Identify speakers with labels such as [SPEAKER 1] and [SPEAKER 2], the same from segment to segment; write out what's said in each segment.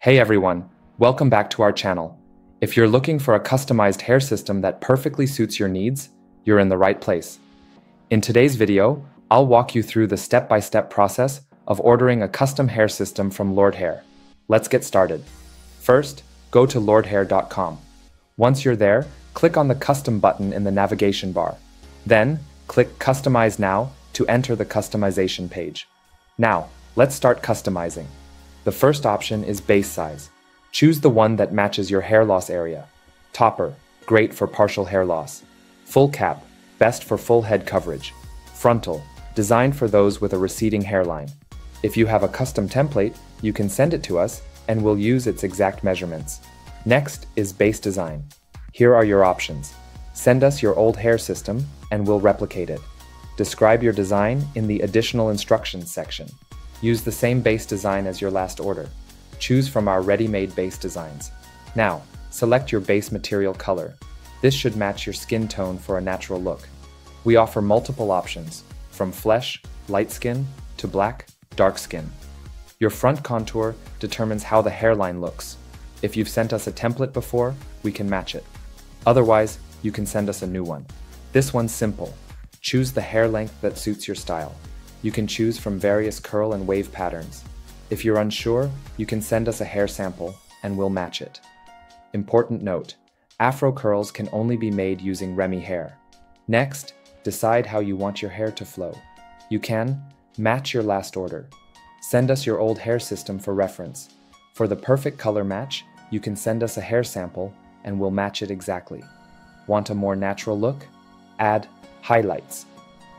[SPEAKER 1] Hey everyone, welcome back to our channel. If you're looking for a customized hair system that perfectly suits your needs, you're in the right place. In today's video, I'll walk you through the step-by-step process of ordering a custom hair system from Lordhair. Let's get started. First, go to lordhair.com. Once you're there, click on the Custom button in the navigation bar. Then, click Customize Now to enter the customization page. Now, let's start customizing. The first option is base size. Choose the one that matches your hair loss area. Topper, great for partial hair loss. Full cap, best for full head coverage. Frontal, designed for those with a receding hairline. If you have a custom template, you can send it to us and we'll use its exact measurements. Next is base design. Here are your options. Send us your old hair system and we'll replicate it. Describe your design in the additional instructions section. Use the same base design as your last order. Choose from our ready-made base designs. Now, select your base material color. This should match your skin tone for a natural look. We offer multiple options, from flesh, light skin, to black, dark skin. Your front contour determines how the hairline looks. If you've sent us a template before, we can match it. Otherwise, you can send us a new one. This one's simple. Choose the hair length that suits your style. You can choose from various curl and wave patterns. If you're unsure, you can send us a hair sample and we'll match it. Important note, afro curls can only be made using Remy hair. Next, decide how you want your hair to flow. You can match your last order. Send us your old hair system for reference. For the perfect color match, you can send us a hair sample and we'll match it exactly. Want a more natural look? Add highlights.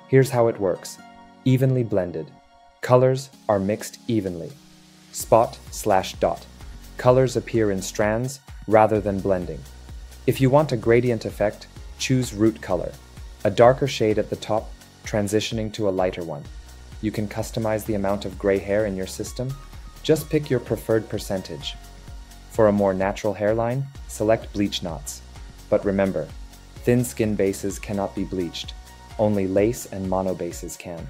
[SPEAKER 1] Here's how it works. Evenly blended. Colors are mixed evenly. Spot/dot. Colors appear in strands rather than blending. If you want a gradient effect, choose root color. A darker shade at the top, transitioning to a lighter one. You can customize the amount of gray hair in your system. Just pick your preferred percentage. For a more natural hairline, select bleach knots. But remember, thin skin bases cannot be bleached. Only lace and mono bases can.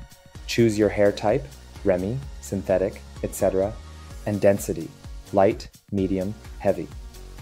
[SPEAKER 1] Choose your hair type, Remy, synthetic, etc., and density, light, medium, heavy.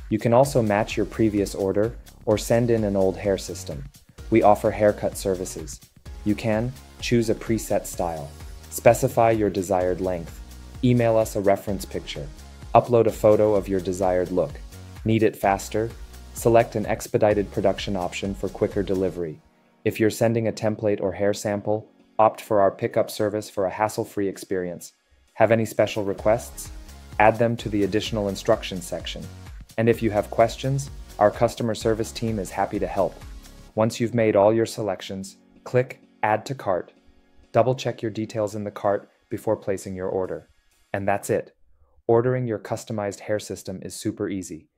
[SPEAKER 1] You can also match your previous order or send in an old hair system. We offer haircut services. You can choose a preset style, specify your desired length, email us a reference picture, upload a photo of your desired look. Need it faster? Select an expedited production option for quicker delivery. If you're sending a template or hair sample, opt for our pickup service for a hassle-free experience. Have any special requests? Add them to the additional instructions section. And if you have questions, our customer service team is happy to help. Once you've made all your selections, click Add to Cart. Double-check your details in the cart before placing your order. And that's it. Ordering your customized hair system is super easy.